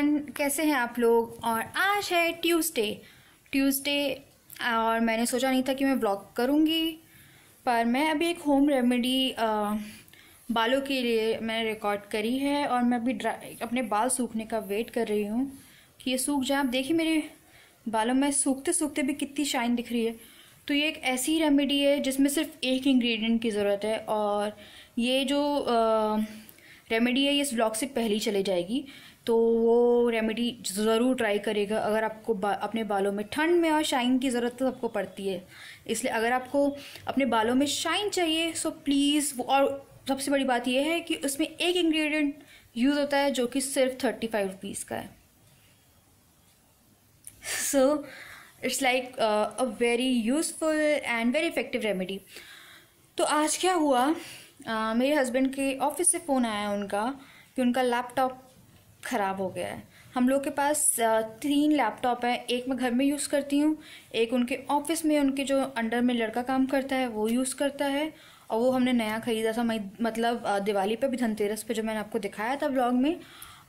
Everyone, कैसे हैं आप लोग। और आज है ट्यूसडे और मैंने सोचा नहीं था कि मैं ब्लॉग करूँगी, पर मैं अभी एक होम रेमेडी बालों के लिए मैंने रिकॉर्ड करी है और मैं अभी अपने बाल सूखने का वेट कर रही हूँ कि ये सूख जाए। आप देखिए मेरे बालों में सूखते सूखते भी कितनी शाइन दिख रही है। तो ये एक ऐसी रेमेडी है जिसमें सिर्फ एक इंग्रेडिएंट की ज़रूरत है और ये जो रेमेडी है ये इस ब्लॉग से पहले ही चले जाएगी, तो वो रेमेडी ज़रूर ट्राई करेगा अगर आपको अपने बालों में ठंड में और शाइन की ज़रूरत तो सबको पड़ती है। इसलिए अगर आपको अपने बालों में शाइन चाहिए सो प्लीज़, और सबसे बड़ी बात यह है कि उसमें एक इंग्रेडिएंट यूज़ होता है जो कि सिर्फ 35 रुपीज़ का है। So it's like a very useful and very effective remedy. तो आज क्या हुआ, मेरे हस्बैंड के ऑफिस से फ़ोन आया उनका कि उनका लैपटॉप ख़राब हो गया है। हम लोग के पास 3 लैपटॉप हैं, एक मैं घर में यूज़ करती हूँ, एक उनके ऑफिस में उनके जो अंडर में लड़का काम करता है वो यूज़ करता है, और वो हमने नया ख़रीदा था मतलब दिवाली पे भी, धनतेरस पे, जो मैंने आपको दिखाया था ब्लॉग में।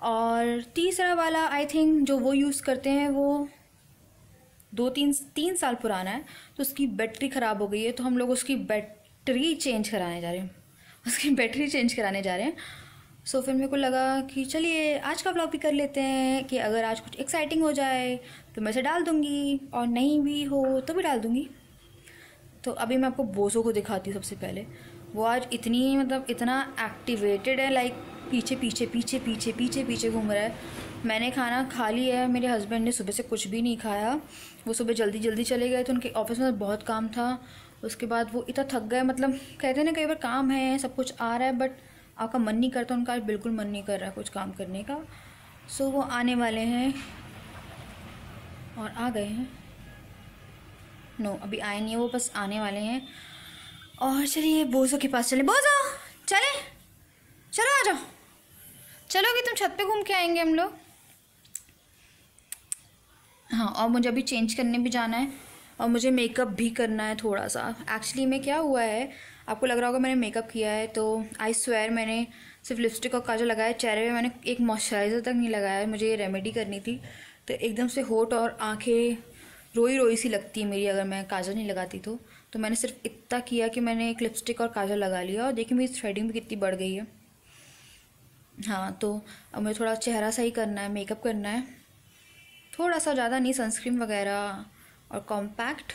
और तीसरा वाला आई थिंक जो वो यूज़ करते हैं वो 3 साल पुराना है, तो उसकी बैटरी ख़राब हो गई है, तो हम लोग उसकी बैटरी चेंज कराने जा रहे हैं। सो फिर मेरे को लगा कि चलिए आज का ब्लॉग भी कर लेते हैं कि अगर आज कुछ एक्साइटिंग हो जाए तो मैं इसे डाल दूँगी, और नहीं भी हो तो भी डाल दूँगी। तो अभी मैं आपको बोसो को दिखाती हूँ। सबसे पहले वो आज इतना एक्टिवेटेड है, लाइक पीछे घूम रहा है। मैंने खाना खा लिया है, मेरे हस्बैंड ने सुबह से कुछ भी नहीं खाया। वो सुबह जल्दी चले गए, तो उनके ऑफिस में बहुत काम था। उसके बाद वो इतना थक गए, मतलब कहते हैं ना कई बार काम है, सब कुछ आ रहा है, बट आपका मन नहीं करता। उनका बिल्कुल मन नहीं कर रहा है कुछ काम करने का। सो वो आने वाले हैं और आ गए हैं। नो, अभी आए नहीं है वो, बस आने वाले हैं। और चलिए बोसो के पास चले। बोसो चलो आ जाओ, चलोगे तुम, छत पे घूम के आएंगे हम लोग। हाँ, और मुझे अभी चेंज करने भी जाना है और मुझे मेकअप भी करना है थोड़ा सा। एक्चुअली में क्या हुआ है, आपको लग रहा होगा मैंने मेकअप किया है, तो आई स्वेयर मैंने सिर्फ लिपस्टिक और काजल लगाया। चेहरे पे मैंने एक मॉइस्चराइज़र तक नहीं लगाया। मुझे ये रेमेडी करनी थी, तो एकदम से होठ और आंखें रोई सी लगती है मेरी अगर मैं काजल नहीं लगाती तो मैंने सिर्फ इतना किया कि मैंने एक लिपस्टिक और काजल लगा लिया, और देखिए मेरी थ्रेडिंग भी कितनी बढ़ गई है। हाँ, तो अब मुझे थोड़ा चेहरा सही करना है, मेकअप करना है थोड़ा सा, ज़्यादा नहीं, सनस्क्रीन वगैरह और compact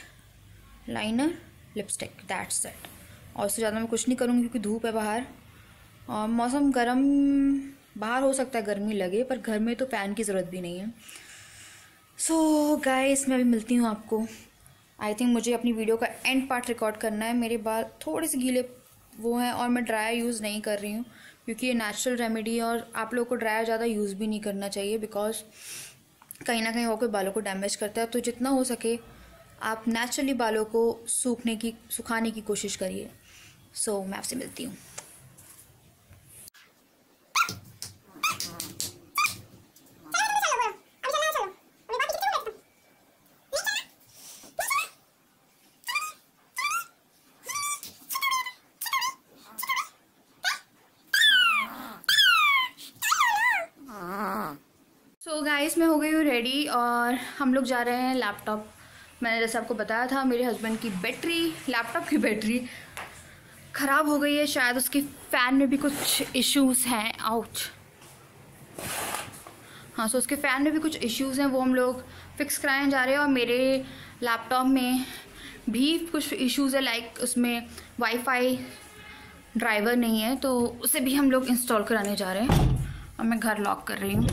liner, lipstick, that's it. और उससे ज़्यादा मैं कुछ नहीं करूँगी क्योंकि धूप है बाहर और मौसम गर्म, बाहर हो सकता है गर्मी लगे, पर घर में तो फ़ैन की ज़रूरत भी नहीं है। सो गाइस, मैं अभी मिलती हूँ आपको। आई थिंक मुझे अपनी वीडियो का एंड पार्ट रिकॉर्ड करना है। मेरे बाल थोड़े से गीले वो हैं और मैं ड्रायर यूज़ नहीं कर रही हूँ क्योंकि ये नेचुरल रेमेडी है, और आप लोगों को ड्रायर ज़्यादा यूज़ भी नहीं करना चाहिए बिकॉज कहीं ना कहीं वो कोई बालों को डैमेज करता है। तो जितना हो सके आप नेचुरली बालों को सुखाने की कोशिश करिए। सो मैं आपसे मिलती हूँ। सो गाइस, मैं हो गई हूँ रेडी और हम लोग जा रहे हैं लैपटॉप। मैंने जैसे आपको बताया था, मेरे हस्बैंड की लैपटॉप की बैटरी ख़राब हो गई है। शायद उसके फ़ैन में भी कुछ इश्यूज़ हैं। आउच। हाँ, सो उसके फ़ैन में भी कुछ इश्यूज़ हैं, वो हम लोग फिक्स कराने जा रहे हैं। और मेरे लैपटॉप में भी कुछ इश्यूज़ है, लाइक उसमें वाईफाई ड्राइवर नहीं है, तो उसे भी हम लोग इंस्टॉल कराने जा रहे हैं। और मैं घर लॉक कर रही हूँ।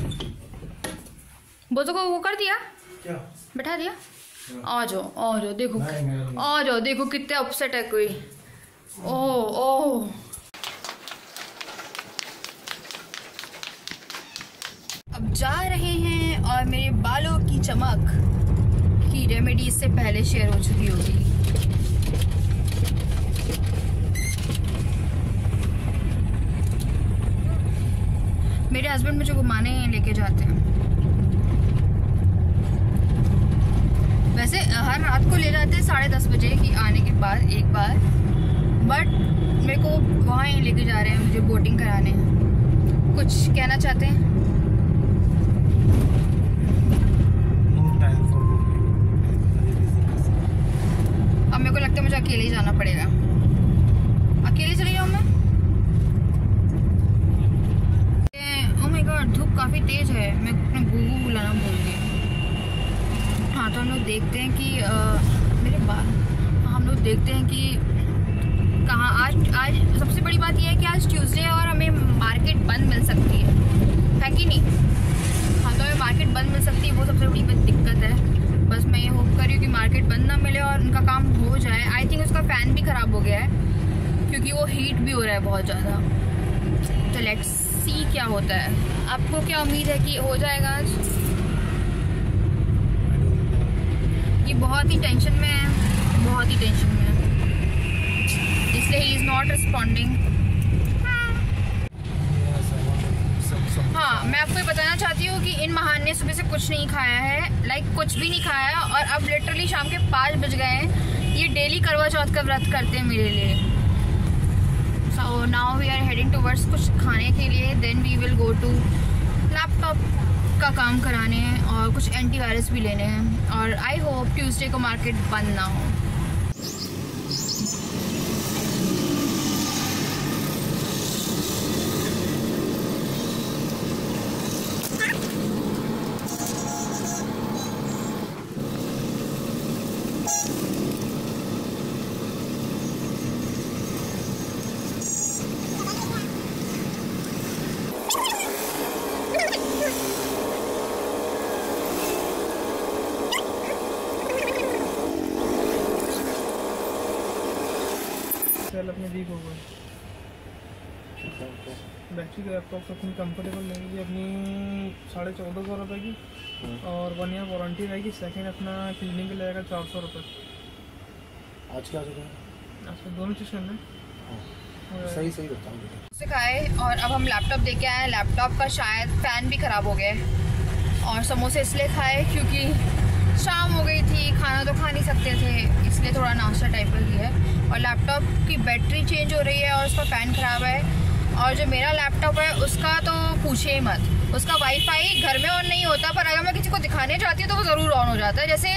बोझो को वो कर दिया, क्या बैठा दिया। आ जाओ देखो, आ जाओ देखो कितने अपसेट है कोई। ओह अब जा रहे हैं और मेरे बालों की चमक की रेमेडी इससे पहले शेयर हो चुकी होगी। मेरे हस्बैंड मुझे घुमाने लेके जाते हैं। वैसे हर रात को ले जाते हैं 10:30 बजे की आने के बाद एक बार, बट मेरे को वहाँ ही लेके जा रहे हैं मुझे बोटिंग कराने। कुछ कहना चाहते हैं? अकेले ही जाना पड़ेगा। अकेले चली जाऊँ मैं? ओह माय गॉड, धूप काफ़ी तेज है। मैं अपने गुगू बुलाना भूल गई। हाँ, तो हम लोग देखते हैं कि हम लोग देखते हैं कि कहाँ आज सबसे बड़ी बात यह है कि आज ट्यूसडे है और हमें मार्केट बंद मिल सकती है कि नहीं? हाँ, तो हमें मार्केट बंद मिल सकती है, वो सबसे बड़ी दिक्कत है। बस मैं ये होप कर रही हूँ कि मार्केट बंद ना मिले और उनका काम हो जाए। आई थिंक उसका फ़ैन भी ख़राब हो गया है क्योंकि वो हीट भी हो रहा है बहुत ज़्यादा। तो लेट्स सी क्या होता है। आपको क्या उम्मीद है कि हो जाएगा आज? ये बहुत ही टेंशन में है, बहुत ही टेंशन में है, इसलिए ही इज़ नॉट रिस्पॉन्डिंग। हाँ, मैं आपको ये बताना चाहती हूँ कि इन महान ने सुबह से कुछ नहीं खाया है, लाइक कुछ भी नहीं खाया है, और अब लिटरली शाम के 5 बज गए हैं। ये डेली करवा चौथ का व्रत करते हैं मेरे लिए। So now we are heading towards कुछ खाने के लिए, then we will go to laptop का काम कराने हैं और कुछ एंटीवायरस भी लेने हैं। और आई होप ट्यूसडे को मार्केट बंद ना हो। अपने वीक हो गए। बैटरी का लैपटॉप अपनी कंफर्टेबल लगेगी, अपनी 1450 रुपये की, और 1 ईयर वारंटी रहेगी। सेकंड अपना क्लीनिंग का लगेगा 400 रुपये। आज क्या चुका है? आज का दोनों चीज़ करना है। सही बताऊँ सिखाए। और अब हम लैपटॉप देके आए। लैपटॉप का शायद फ़ैन भी ख़राब हो गया है, और समोसे इसलिए खाए क्योंकि शाम हो गई थी, खाना तो खा नहीं सकते थे, इसलिए थोड़ा नाश्ता टाइप का किया है। और लैपटॉप की बैटरी चेंज हो रही है और उसका फ़ैन ख़राब है। और जो मेरा लैपटॉप है उसका तो पूछे ही मत, उसका वाईफाई घर में ऑन नहीं होता, पर अगर मैं किसी को दिखाने जाती हूँ तो वो ज़रूर ऑन हो जाता है। जैसे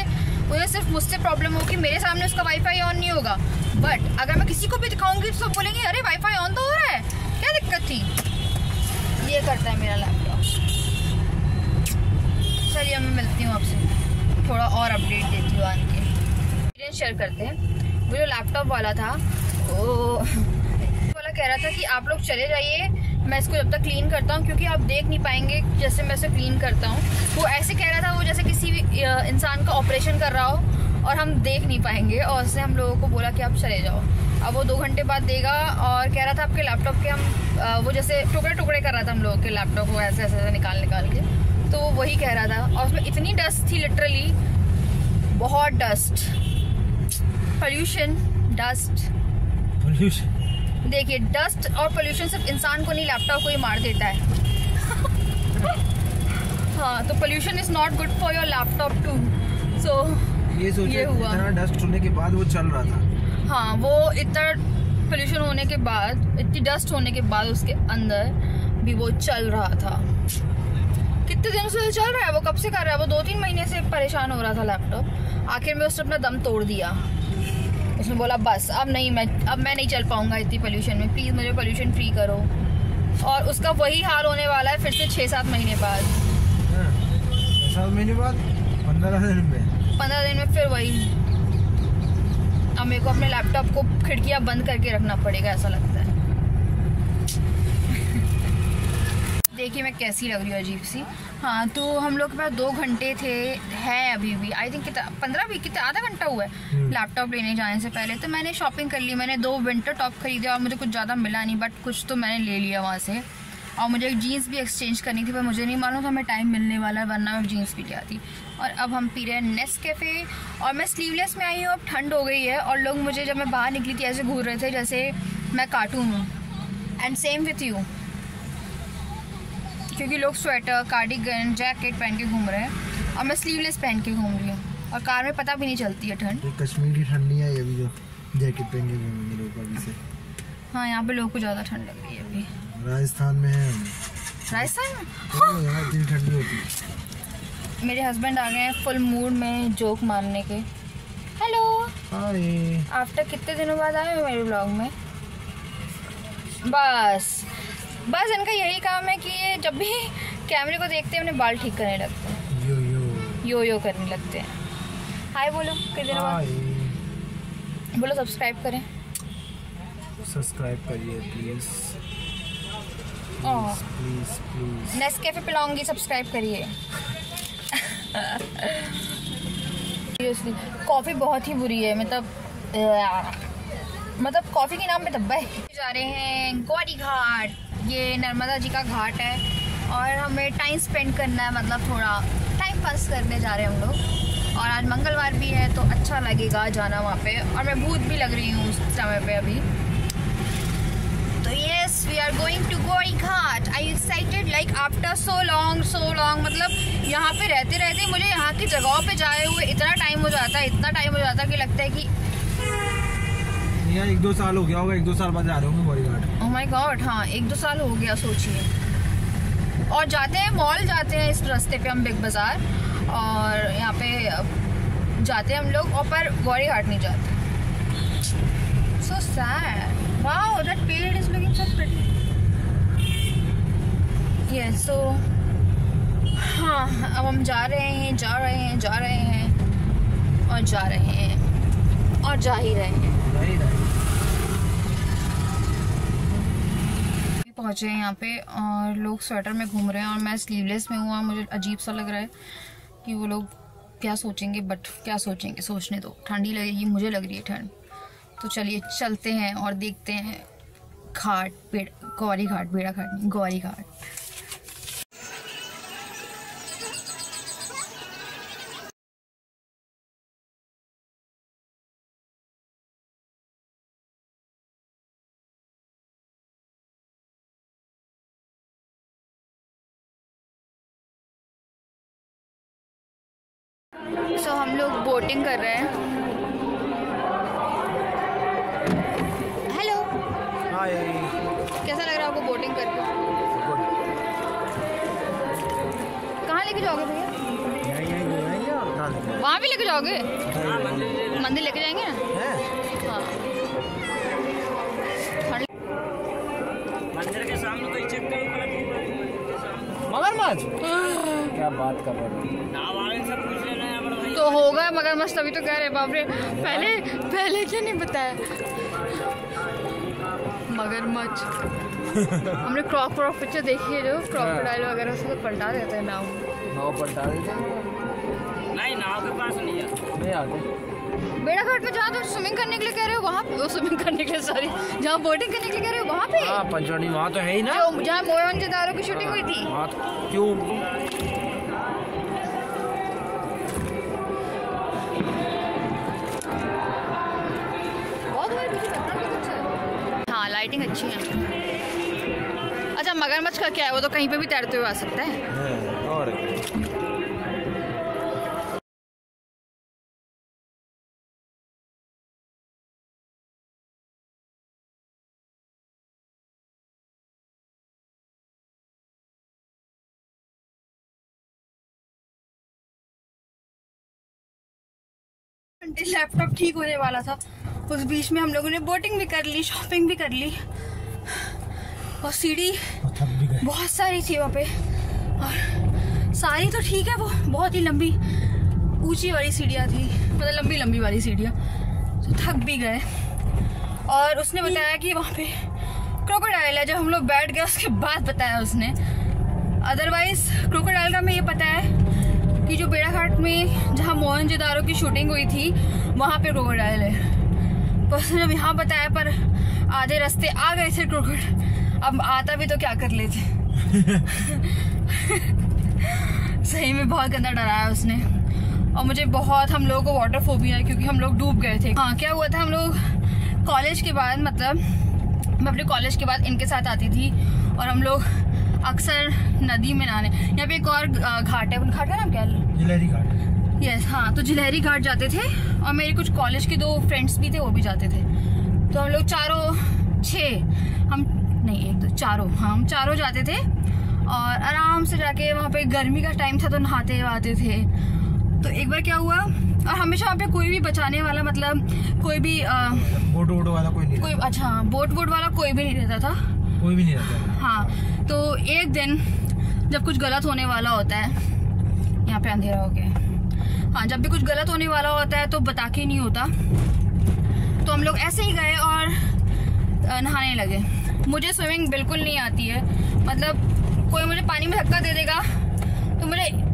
मुझे सिर्फ मुझसे प्रॉब्लम हो कि मेरे सामने उसका वाईफाई ऑन नहीं होगा, बट अगर मैं किसी को भी दिखाऊंगी तो सब बोलेंगे अरे वाईफाई ऑन तो हो रहा है, क्या दिक्कत थी? ये करता है मेरा लैपटॉप। चलिए मैं मिलती हूँ आपसे, थोड़ा और अपडेट देती हूँ आके। एक्सपीरियंस शेयर करते हैं। वो जो लैपटॉप वाला था वो वाला कह रहा था कि आप लोग चले जाइए, मैं इसको जब तक क्लीन करता हूँ, क्योंकि आप देख नहीं पाएंगे जैसे मैं इसे क्लीन करता हूँ। वो ऐसे कह रहा था, वो जैसे किसी भी इंसान का ऑपरेशन कर रहा हो और हम देख नहीं पाएंगे, और उसने हम लोगों को बोला कि आप चले जाओ। अब वो 2 घंटे बाद देगा, और कह रहा था आपके लैपटॉप के हम वो जैसे टुकड़े टुकड़े कर रहा था हम लोगों के लैपटॉप को, ऐसे ऐसे निकाल के, तो वो वही कह रहा था। और उसमें इतनी डस्ट थी, लिटरली बहुत डस्ट, पोल्यूशन, डस्ट, पोल्यूशन। देखिए डस्ट और पोल्यूशन सिर्फ इंसान को नहीं, लैपटॉप को ही मार देता है। हाँ, तो pollution is not good for your laptop too. So ये हुआ, इतना डस्ट होने के बाद वो चल रहा था। हाँ, वो इतना पोल्यूशन होने के बाद, इतनी डस्ट होने के बाद उसके अंदर भी वो चल रहा था। कितने दिनों से चल रहा है, वो कब से कर रहा है, वो 2-3 महीने से परेशान हो रहा था लैपटॉप। आखिर में उसने अपना दम तोड़ दिया। उसने बोला बस अब मैं नहीं चल पाऊंगा इतनी पोल्यूशन में, प्लीज़ मुझे पोल्यूशन फ्री करो। और उसका वही हाल होने वाला है फिर से 6-7 महीने बाद। 7 महीने बाद 15 दिन में 15 दिन में फिर वही। अब मेरे को अपने लैपटॉप को खिड़कियाँ बंद करके रखना पड़ेगा, ऐसा लगता है। देखिए मैं कैसी लग रही हूँ, अजीब सी। हाँ, तो हम लोग के पास 2 घंटे थे, है अभी भी। आई थिंक कितना आधा घंटा हुआ है लैपटॉप लेने जाने से पहले। तो मैंने शॉपिंग कर ली, मैंने 2 विंटर टॉप खरीदे और मुझे कुछ ज़्यादा मिला नहीं, बट कुछ तो मैंने ले लिया वहाँ से। और मुझे एक जीन्स भी एक्सचेंज करनी थी, पर मुझे नहीं मालूम था हमें टाइम मिलने वाला है, वरना मैं जीन्स भी ले आती। और अब हम पी रहे हैं नेस्कैफे, और मैं स्लीवलेस में आई हूँ। अब ठंड हो गई है और लोग मुझे, जब मैं बाहर निकली थी, ऐसे घूर रहे थे जैसे मैं कार्टून हूँ। एंड सेम विथ यू, क्योंकि लोग स्वेटर, कार्डिगन, जैकेट पहन के घूम रहे हैं और मैं स्लीवलेस पहन के घूम रही हूँ, और कार में पता भी नहीं चलती है ठंड। कश्मीरी ठंड नहीं है अभी, जो जैकेट पहन के घूमेंगे लोग अभी से। हाँ, यहाँ पे लोगों को ज़्यादा ठंड लग रही है अभी। राजस्थान में है। राजस्थान में हाँ, यहाँ इतनी ठंडी होती है। मेरे हस्बैंड आ गए हैं फुल मूड में जोक मारने के। हेलो। हाय। आफ्टर कितने दिनों बाद आए हो मेरे ब्लॉग में? बस इनका यही काम है कि ये जब भी कैमरे को देखते हैं अपने बाल ठीक करने लगते हैं, यो करने लगते हैं। हाय बोलो कितने दिनों बाद, बोलो सब्सक्राइब करें, सब्सक्राइब करिए प्लीज प्लीज। नेस्कैफे पिलाऊंगी, सब्सक्राइब करिए। सीरियसली कॉफ़ी बहुत ही बुरी है, मतलब कॉफ़ी के नाम पे धब्बा है। जा रहे हैं गौरी घाट, ये नर्मदा जी का घाट है और हमें टाइम स्पेंड करना है, मतलब थोड़ा टाइम पास करने जा रहे हैं हम लोग। और आज मंगलवार भी है तो अच्छा लगेगा जाना वहाँ पे, और मैं भूत भी लग रही हूँ उस समय पे अभी। तो yes, we are going to Gauri Ghat. I excited like after so long मतलब यहाँ पे रहते रहते मुझे यहाँ की जगहों पे जाए हुए इतना टाइम हो जाता है कि लगता है कि यार 1-2 साल हो गया होगा, 1-2 साल बाद जा रहे होंगे Gauri Ghat. Oh my God, हाँ 1-2 साल हो गया, सोचिए। और जाते हैं मॉल, जाते हैं इस रास्ते पे हम बिग बाज़ार, और यहाँ पे जाते हैं हम लोग, और पर गौरी घाट नहीं जाते। So sad. वाओ, दैट पेड़ is looking so pretty. Yes, so हाँ अब हम जा रहे हैं और जा ही रहे हैं। पहुंचे हैं यहाँ पे और लोग स्वेटर में घूम रहे हैं और मैं स्लीवलेस में हूँ। मुझे अजीब सा लग रहा है कि वो लोग क्या सोचेंगे, बट क्या सोचेंगे, सोचने दो। ठंडी लगेगी, मुझे लग रही है ठंड। तो चलिए चलते हैं और देखते हैं गौरी घाट। सो हम लोग बोटिंग कर रहे हैं। हेलो, हाय। कैसा लग रहा है आपको बोटिंग करके? कहाँ लेके जाओगे भैया? वहाँ भी लेके जाओगे? मंदिर लेके जाएंगे ना? हाँ, मंदिर के सामने तो चेक मगरमच्छ क्या बात कर रहे हो? तो होगा मगरमच्छ, तभी तो कह रहे। बाप रे, पहले क्यों नहीं बताया? मगरमच्छ हमने क्रॉक पिक्चर देखी है, जो क्रोकोडाइल वगैरह से तो पलटा देते हैं नाव पलटा देते नहीं, नाव के पास नहीं आते। बेड़ा घाट में जहाँ तो स्विमिंग करने के लिए कह रहे हो वहाँ पे, स्विमिंग करने के लिए सॉरी, जहाँ बोटिंग करने के लिए कह रहे हो वहाँ पे? हाँ, पंचवटी वहाँ तो है ही ना, जहाँ मोहनजोदारो की शूटिंग हुई थी। हाँ, क्यों? हाँ, लाइटिंग अच्छी है। अच्छा, मगरमच्छ का क्या है, वो तो कहीं पे भी तैरते हुए आ सकता है। और लैपटॉप ठीक होने वाला था, उस बीच में हम लोगों ने बोटिंग भी कर ली, शॉपिंग भी कर ली, और सीढ़ी बहुत सारी थी वहाँ पे। और सारी तो ठीक है, वो बहुत ही लंबी ऊंची वाली सीढ़ियाँ थी, मतलब लंबी वाली सीढ़ियाँ, तो थक भी गए। और उसने बताया कि वहाँ पे क्रोकोडाइल है। जब हम लोग बैठ गए उसके बाद बताया उसने, अदरवाइज क्रोकोडाइल का हमें ये पता है कि जो बेड़ा घाट में जहाँ मोहनजोदारो की शूटिंग हुई थी वहाँ पे क्रोकोडाइल है। तो उसने जब यहाँ बताया, पर आधे रास्ते आ गए थे क्रोकोडाइल, अब आता भी तो क्या कर लेते। सही में बहुत गंदा डराया उसने। और मुझे बहुत, हम लोगों को वाटर फोबिया है क्योंकि हम लोग डूब गए थे। हाँ, क्या हुआ था, हम लोग कॉलेज के बाद, मतलब मैं अपने कॉलेज के बाद इनके साथ आती थी और हम लोग अक्सर नदी में नहाने, यहाँ पे एक और घाट है, उन घाट का नाम क्या है? जिलहरी घाट। यस, हाँ, तो जिलहरी घाट जाते थे और मेरे कुछ कॉलेज के 2 फ्रेंड्स भी थे, वो भी जाते थे। तो हम लोग हम चारों जाते थे और आराम से जाके वहाँ पे गर्मी का टाइम था तो नहाते आते थे। तो एक बार क्या हुआ, और हमेशा वहाँ पे कोई भी बचाने वाला, मतलब कोई भी बोट वोट वाला कोई नहीं, कोई अच्छा बोट वोट वाला कोई भी नहीं रहता था, कोई भी नहीं रहता। हाँ। तो एक दिन जब कुछ गलत होने वाला होता है, यहाँ पे अंधेरा हो गया, हाँ, जब भी कुछ गलत होने वाला होता है तो बता के नहीं होता। तो हम लोग ऐसे ही गए और नहाने लगे। मुझे स्विमिंग बिल्कुल नहीं आती है, मतलब कोई मुझे पानी में धक्का दे देगा तो मुझे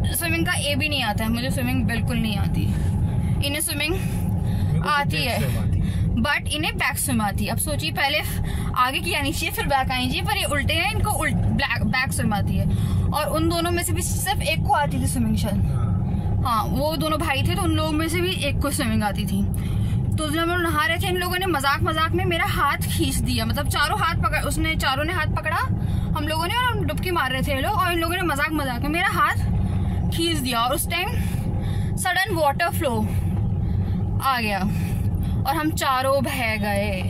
स्विमिंग का ए भी नहीं आता है, मुझे स्विमिंग बिल्कुल नहीं आती। इन्हें स्विमिंग आती है बट इन्हें बैक स्विम आती है। अब सोचिए, पहले आगे की आनी चाहिए फिर बैक आनी चाहिए, पर ये उल्टे हैं, इनको बैक स्विम आती है। और उन दोनों में से भी सिर्फ एक को आती थी स्विमिंग शायद, हाँ, वो दोनों भाई थे, तो उन लोगों में से भी एक को स्विमिंग आती थी। तो जब हम लोग नहा रहे थे, इन लोगों ने मजाक मजाक में मेरा हाथ खींच दिया, मतलब चारों ने हाथ पकड़ा हम लोगों ने, और डुबकी मार रहे थे ये लोग, और इन लोगों ने मजाक मजाक में मेरा हाथ खींच दिया। और उस टाइम सडन वाटर फ्लो आ गया और हम चारों बह गए।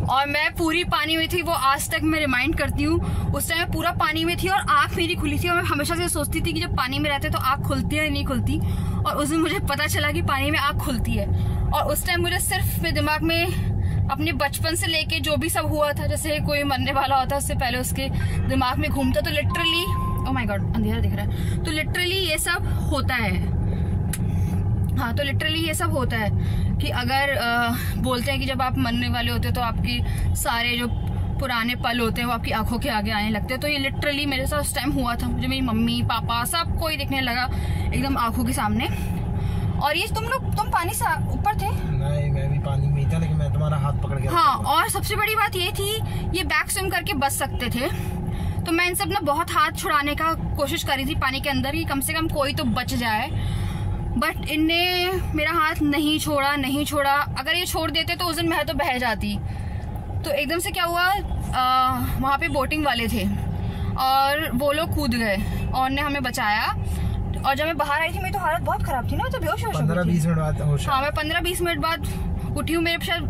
और मैं पूरी पानी में थी, वो आज तक मैं रिमाइंड करती हूँ, उस टाइम मैं पूरा पानी में थी और आंख मेरी खुली थी। और मैं हमेशा से सोचती थी कि जब पानी में रहते तो आंख खुलती है या नहीं खुलती, और उस दिन मुझे पता चला कि पानी में आंख खुलती है। और उस टाइम मुझे सिर्फ मेरे दिमाग में अपने बचपन से लेके जो भी सब हुआ था, जैसे कोई मरने वाला होता है उससे पहले उसके दिमाग में घूमता, तो लिटरली, ओह माय गॉड अंधेरा दिख रहा है, तो लिटरली ये सब होता है। हाँ, तो लिटरली ये सब होता है कि अगर बोलते हैं कि जब आप मरने वाले होते हो तो आपकी सारे जो पुराने पल होते हैं वो आपकी आंखों के आगे आने लगते हैं। तो ये लिटरली मेरे साथ उस टाइम हुआ था, मुझे मेरी मम्मी पापा सब कोई दिखने लगा एकदम आंखों के सामने। और ये तुम पानी से ऊपर थे? नहीं, मैं भी पानी में था, लेकिन मैं तुम्हारा हाथ पकड़ गया। हाँ, और सबसे बड़ी बात ये थी, ये बैक स्विम करके बच सकते थे, तो मैं इन सब ना बहुत हाथ छुड़ाने का कोशिश करी थी पानी के अंदर ही, कम से कम कोई तो बच जाए। बट इनने मेरा हाथ नहीं छोड़ा। अगर ये छोड़ देते तो उस दिन मैं तो बह जाती। तो एकदम से क्या हुआ, वहाँ पे बोटिंग वाले थे और वो लोग कूद गए और ने हमें बचाया। और जब मैं बाहर आई थी, मेरी तो हालत बहुत खराब थी ना, तो बेहोश 15-20 मिनट बाद होश। हाँ, मैं 15-20 मिनट बाद उठी हूँ। मेरे शायद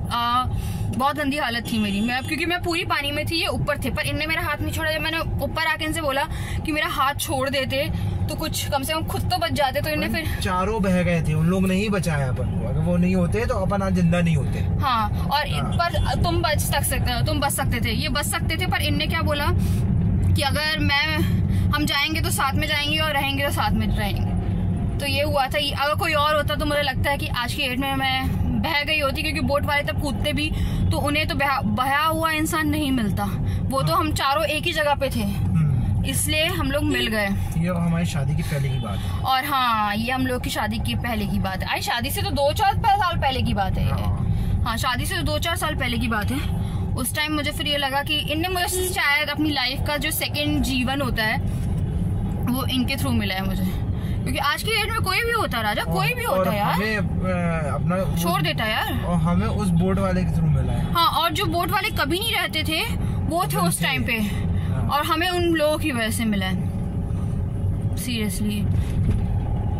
बहुत गंदी हालत थी मेरी, क्योंकि मैं पूरी पानी में थी, ये ऊपर थे, पर इनने मेरा हाथ नहीं छोड़ा। जब मैंने ऊपर आके इनसे बोला कि मेरा हाथ छोड़ देते तो कुछ कम से कम खुद तो बच जाते, तो इन्हें फिर चारों बह गए थे, उन लोग ने ही बचाया अपन को। अगर वो नहीं होते तो अपन आज जिंदा नहीं होते। हाँ, और पर तुम बच सकते थे, ये बच सकते थे, पर इनने क्या बोला कि अगर हम जाएंगे तो साथ में जाएंगे और रहेंगे तो साथ में रहेंगे। तो ये हुआ था। अगर कोई और होता तो मुझे लगता है कि आज की डेट में मैं बह गई होती, क्योंकि बोट वाले तब कूदते भी तो उन्हें तो बहा हुआ इंसान नहीं मिलता। वो तो हम चारों एक ही जगह पे थे, इसलिए हम लोग मिल गए। ये हमारी शादी की पहले की बात है। और हाँ, ये हम लोग की शादी की पहले की बात है। शादी से तो 2-4 साल पहले की बात है ये। हाँ, शादी से तो 2-4 साल पहले की बात है। उस टाइम मुझे फिर ये लगा कि इनने मुझे शायद अपनी लाइफ का जो सेकंड जीवन होता है वो इनके थ्रू मिला है मुझे, क्योंकि आज की डेट में कोई भी होता राजा, कोई भी होता यार, हमें अपना छोड़ देता यार, और हमें उस बोट वाले के थ्रू मिला है। हाँ, और जो बोट वाले कभी नहीं रहते थे वो थे उस टाइम पे, और हमें उन लोगों की वजह से मिला है। सीरियसली,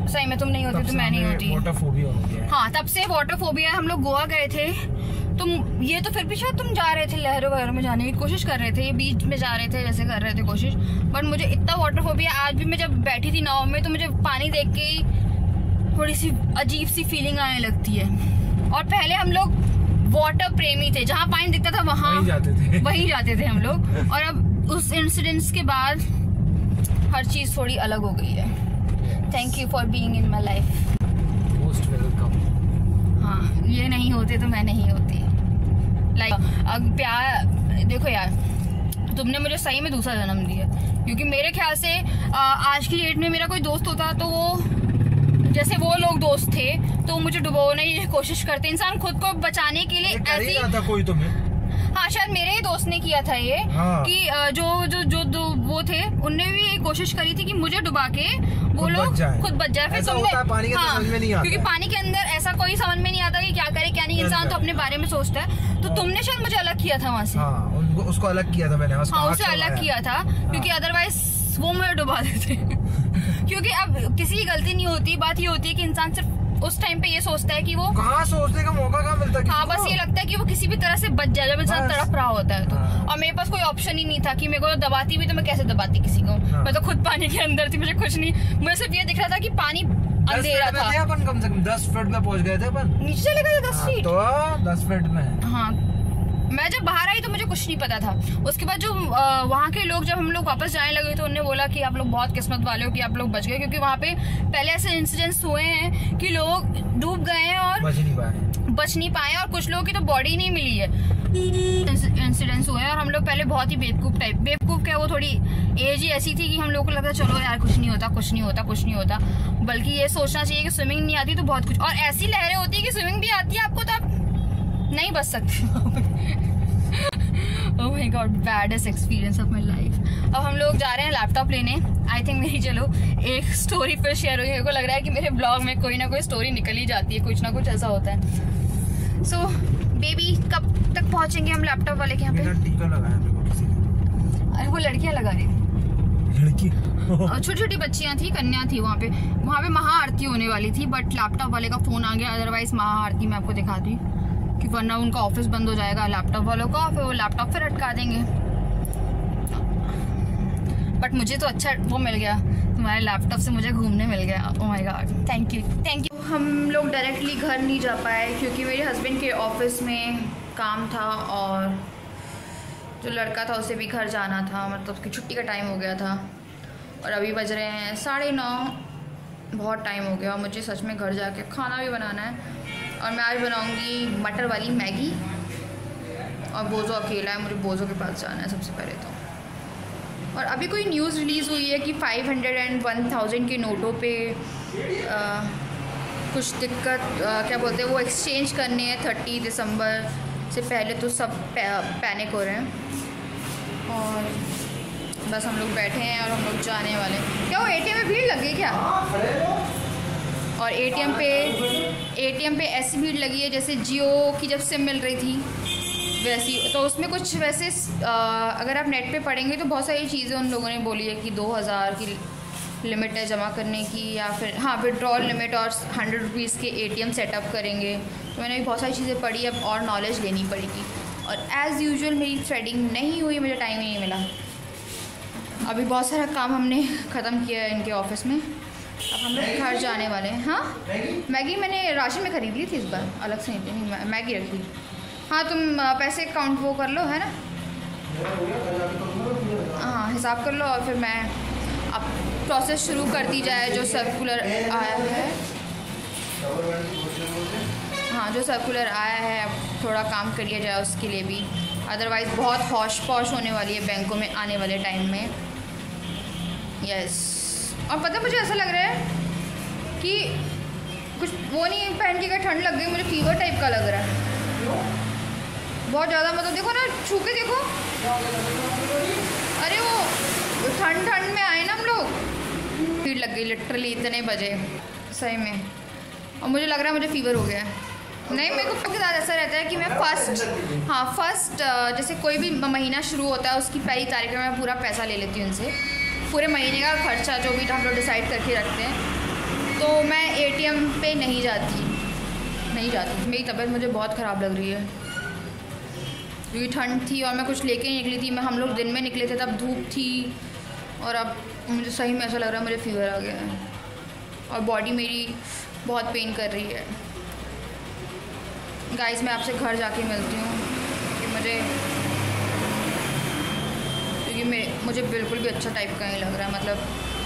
सही में तुम नहीं होती तो मैं नहीं होती। वाटर फोबिया हो गया है। हाँ, तब से वाटर फोबिया। हम लोग गोवा गए थे, ये तो फिर भी शायद तुम जा रहे थे लहरों वगैरह में जाने की कोशिश कर रहे थे, ये बीच में जा रहे थे जैसे कर रहे थे कोशिश, बट मुझे इतना वाटर फोबिया। आज भी मैं जब बैठी थी नाव में तो मुझे पानी देख के ही थोड़ी सी अजीब सी फीलिंग आने लगती है। और पहले हम लोग वाटर प्रेमी थे, जहाँ पानी दिखता था वहीं जाते थे हम लोग। और अब उस इंसिडेंट्स के बाद हर चीज थोड़ी अलग हो गई है। Thank you for being in my life. Most welcome. हाँ, ये नहीं होते तो मैं नहीं होती। लाइक प्यार, देखो यार, तुमने मुझे सही में दूसरा जन्म दिया, क्योंकि मेरे ख्याल से आज की डेट में मेरा कोई दोस्त होता तो वो, जैसे वो लोग दोस्त थे तो मुझे डुबोने की कोशिश करते। इंसान खुद को बचाने के लिए ऐसी, था कोई तुम्हें, हाँ, शायद मेरे ही दोस्त ने किया था ये, हाँ। कि जो वो थे उनने भी ये कोशिश करी थी कि मुझे डुबा के वो लोग खुद बच जाए। फिर तुमने, पानी के हाँ, समझ में नहीं आता, क्योंकि पानी के अंदर ऐसा कोई समझ में नहीं आता कि क्या करे क्या नहीं, इंसान तो अपने बारे में सोचता है। तो तुमने शायद मुझे अलग किया था वहाँ से। हाँ, उसको अलग किया था मैंने। हाँ, उसे अलग किया था, क्योंकि अदरवाइज वो मुझे डुबा देते। क्योंकि अब किसी की गलती नहीं होती, बात ये होती है कि इंसान सिर्फ उस टाइम पे ये सोचता है कि वो कहाँ सोचने का मौका कहाँ मिलता है। हाँ, बस ये लगता है कि वो किसी भी तरह से बच जाए जब इंसान तड़प रहा होता है तो। और मेरे पास कोई ऑप्शन ही नहीं था कि मेरे को दबाती भी तो मैं कैसे दबाती किसी को। मैं तो खुद पानी के अंदर थी, मुझे कुछ नहीं, मुझे सिर्फ ये दिख रहा था कि पानी अंधेरा था। अपन कम से कम 10 फीट में पहुंच गए थे अपन। नीचे चले गए 10 फीट तो 10 फीट में। हाँ, मैं जब बाहर आई तो मुझे कुछ नहीं पता था। उसके बाद जो वहाँ के लोग, जब हम लोग वापस जाने लगे तो उन्होंने बोला कि आप लोग बहुत किस्मत वाले हो कि आप लोग बच गए, क्योंकि वहाँ पे पहले ऐसे इंसिडेंट्स हुए हैं कि लोग डूब गए हैं और बच नहीं पाए और कुछ लोगों की तो बॉडी नहीं मिली है। इंसिडेंट्स हुए हैं और हम लोग पहले बहुत ही बेवकूफ क्या, वो थोड़ी एज ही ऐसी थी कि हम लोग को लगता चलो यार कुछ नहीं होता, बल्कि ये सोचना चाहिए कि स्विमिंग नहीं आती तो बहुत कुछ, और ऐसी लहरें होती है कि स्विमिंग भी आती है आपको तो आप नहीं बच सकते। Oh my God, baddest experience of my life. अब हम लोग जा रहे हैं लैपटॉप लेने। आई थिंक मेरी चलो एक स्टोरी फिर शेयर हुई। मेरे को लग रहा है कि मेरे ब्लॉग में कोई ना कोई स्टोरी निकल ही जाती है, कुछ ना कुछ ऐसा होता है। सो बेबी, कब तक पहुंचेंगे हम लैपटॉप वाले के यहाँ पे? टीका लगाया मेरे को किसी ने। अरे वो लड़कियां लगा रही लड़की छोटी छोटी बच्चियां थी, कन्या थी वहाँ पे महाआरती होने वाली थी, बट लैपटॉप वाले का फोन आ गया। अदरवाइज महाआरती मैं आपको दिखाती, कि वरना उनका ऑफिस बंद हो जाएगा लैपटॉप वालों का, फिर वो लैपटॉप फिर अटका देंगे। बट मुझे तो अच्छा वो मिल गया, तुम्हारे लैपटॉप से मुझे घूमने मिल गया। Oh my God, thank you. हम लोग डायरेक्टली घर नहीं जा पाए क्योंकि मेरे हस्बैंड के ऑफिस में काम था और जो लड़का था उसे भी घर जाना था, मतलब उसकी छुट्टी का टाइम हो गया था। और अभी बज रहे हैं 9:30, बहुत टाइम हो गया और मुझे सच में घर जाके खाना भी बनाना है। और मैं आज बनाऊंगी मटर वाली मैगी, और बोझो अकेला है, मुझे बोझो के पास जाना है सबसे पहले तो। और अभी कोई न्यूज़ रिलीज़ हुई है कि 500 and 1000 के नोटों पे कुछ दिक्कत, क्या बोलते हैं वो, एक्सचेंज करने हैं 30 दिसंबर से पहले, तो सब पैनिक हो रहे हैं। और बस हम लोग बैठे हैं और हम लोग जाने वाले हैं। क्या वो एटीएम में भीड़ लगी क्या? और एटीएम पे ऐसी भीड़ लगी है जैसे जियो की जब सिम मिल रही थी वैसी। तो उसमें कुछ वैसे अगर आप नेट पे पढ़ेंगे तो बहुत सारी चीज़ें उन लोगों ने बोली है कि 2000 की लिमिट है जमा करने की, या फिर हाँ विड्रॉल लिमिट, और 100 रुपीज़ के एटीएम सेटअप करेंगे। तो मैंने भी बहुत सारी चीज़ें पढ़ी, अब और नॉलेज लेनी पड़ेगी। और एज़ यूजुअल मेरी थ्रेडिंग नहीं हुई, मुझे टाइम ही नहीं मिला। अभी बहुत सारा काम हमने ख़त्म किया है इनके ऑफिस में। अब हम लोग घर जाने वाले हैं। हाँ, मैगी मैंने राशन में ख़रीद ली थी इस बार, अलग से नहीं, मैगी रखी। हाँ, तुम पैसे काउंट वो कर लो, है ना? हाँ, हिसाब कर लो और फिर मैं अब प्रोसेस शुरू कर दी जाए। जो सर्कुलर आया है, हाँ जो सर्कुलर आया है, अब थोड़ा काम कर लिया जाए उसके लिए भी। अदरवाइज़ बहुत हौश पौश होने वाली है बैंकों में आने वाले टाइम में। यस, और पता मुझे ऐसा लग रहा है कि कुछ वो नहीं पहन के ठंड लग गई, मुझे फीवर टाइप का लग रहा है बहुत ज़्यादा। मतलब देखो ना, छू के देखो, अरे वो ठंड में आए ना हम लोग, भीड़ लग गई लिटरली इतने बजे सही में। और मुझे लग रहा है मुझे फीवर हो गया है। नहीं, मेरे को के साथ ऐसा रहता है कि मैं फर्स्ट जैसे कोई भी महीना शुरू होता है उसकी पहली तारीख में मैं पूरा पैसा ले लेती हूँ उनसे, पूरे महीने का खर्चा जो भी हम लोग डिसाइड करके रखते हैं। तो मैं एटीएम पे नहीं जाती। मेरी तबीयत मुझे बहुत ख़राब लग रही है क्योंकि ठंड थी और मैं कुछ लेके ही निकली थी। हम लोग दिन में निकले थे तब धूप थी, और अब मुझे सही में ऐसा लग रहा है मुझे फीवर आ गया है और बॉडी मेरी बहुत पेन कर रही है। गाइस, मैं आपसे घर जाके मिलती हूँ क्योंकि मुझे बिल्कुल भी अच्छा टाइप का नहीं लग रहा है, मतलब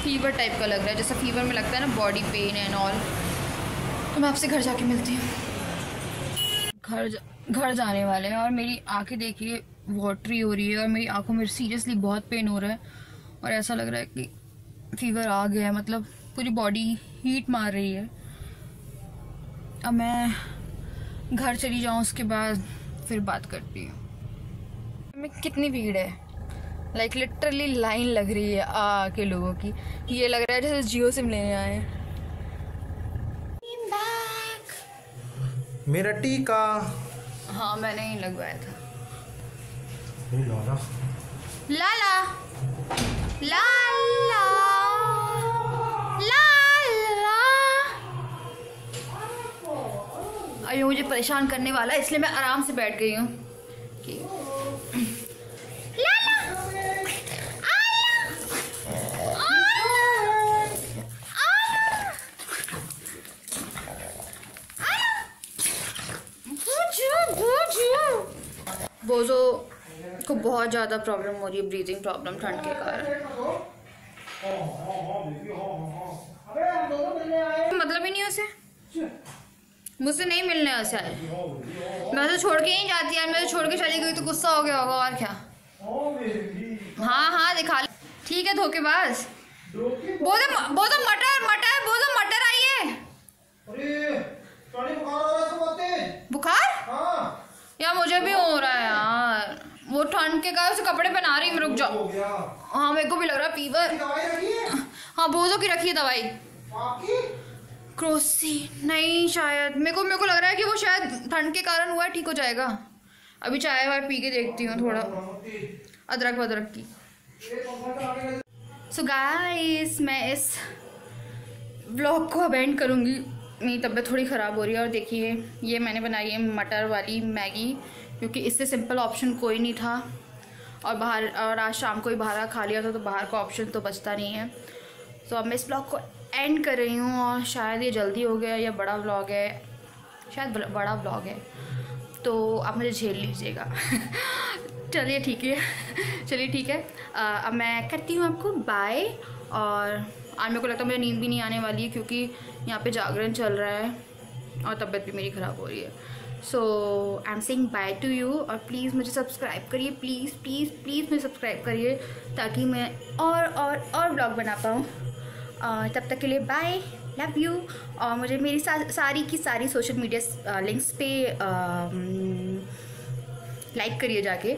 फीवर टाइप का लग रहा है, जैसा फीवर में लगता है ना बॉडी पेन एंड ऑल। तो मैं आपसे घर जाके मिलती हूँ। घर जाने वाले हैं और मेरी आंखें देखिए वाटरी हो रही है और मेरी आंखों में सीरियसली बहुत पेन हो रहा है और ऐसा लग रहा है कि फीवर आ गया है, मतलब पूरी बॉडी हीट मार रही है। अब मैं घर चली जाऊँ, उसके बाद फिर बात करती हूँ। में कितनी भीड़ है, लाइक लिटरली लाइन लग रही है के लोगों की। ये लग रहा है जैसे जियो सिम लेने आए हैं। मेरा टीका, हाँ मैंने ही लगवाया था। लाला लाला लाला लाला, अरे मुझे परेशान करने वाला है इसलिए मैं आराम से बैठ गई हूँ। बोझो को बहुत ज़्यादा प्रॉब्लम हो रही है, ब्रीदिंग प्रॉब्लम ठंड के कारण। मतलब ही नहीं उसे, मुझसे नहीं मिलने ऐसा है। मैं तो छोड़ के ही जाती यार, मैं तो छोड़ के चली गई तो गुस्सा हो गया होगा और क्या। हाँ हाँ दिखा ले, ठीक है धोखेबाज। वो तो मटर आई है। बुखार यार मुझे भी हो रहा है यार, वो ठंड के कारण से कपड़े पहना रही हूँ। रुक जाओ। हाँ मेरे को भी लग रहा है फीवर। हाँ बोझो की रखी है दवाई। क्रोसी नहीं शायद, मेरे को लग रहा है कि वो शायद ठंड के कारण हुआ है, ठीक हो जाएगा। अभी चाय वाय पी के देखती हूँ थोड़ा अदरक वदरक की। सो गाइस मैं इस व्लॉग को अब एंड करूँगी, मेरी तबीयत थोड़ी ख़राब हो रही है। और देखिए ये मैंने बनाई है मटर वाली मैगी, क्योंकि इससे सिंपल ऑप्शन कोई नहीं था और आज शाम को ही बाहर खा लिया था, तो बाहर का ऑप्शन तो बचता नहीं है। तो अब मैं इस ब्लॉग को एंड कर रही हूँ, और शायद ये जल्दी हो गया या बड़ा व्लॉग है, शायद बड़ा व्लॉग है, तो आप मुझे झेल लीजिएगा। चलिए ठीक है। अब मैं करती हूँ आपको बाय। और आज मेरे को लगता है मुझे नींद भी नहीं आने वाली है, क्योंकि यहाँ पे जागरण चल रहा है और तबीयत भी मेरी ख़राब हो रही है। So I am saying bye to you, और प्लीज़ मुझे सब्सक्राइब करिए, प्लीज़ मुझे सब्सक्राइब करिए, ताकि मैं और ब्लॉग बना पाऊँ। तब तक के लिए बाय, लव यू। और मुझे मेरी सारी सोशल मीडिया लिंक्स पे लाइक करिए जाके,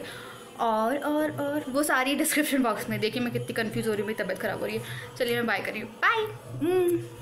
और वो सारी डिस्क्रिप्शन बॉक्स में। देखिए मैं कितनी कंफ्यूज हो रही हूँ, मेरी तबीयत ख़राब हो रही है। चलिए मैं बाय कर रही हूँ, बाय।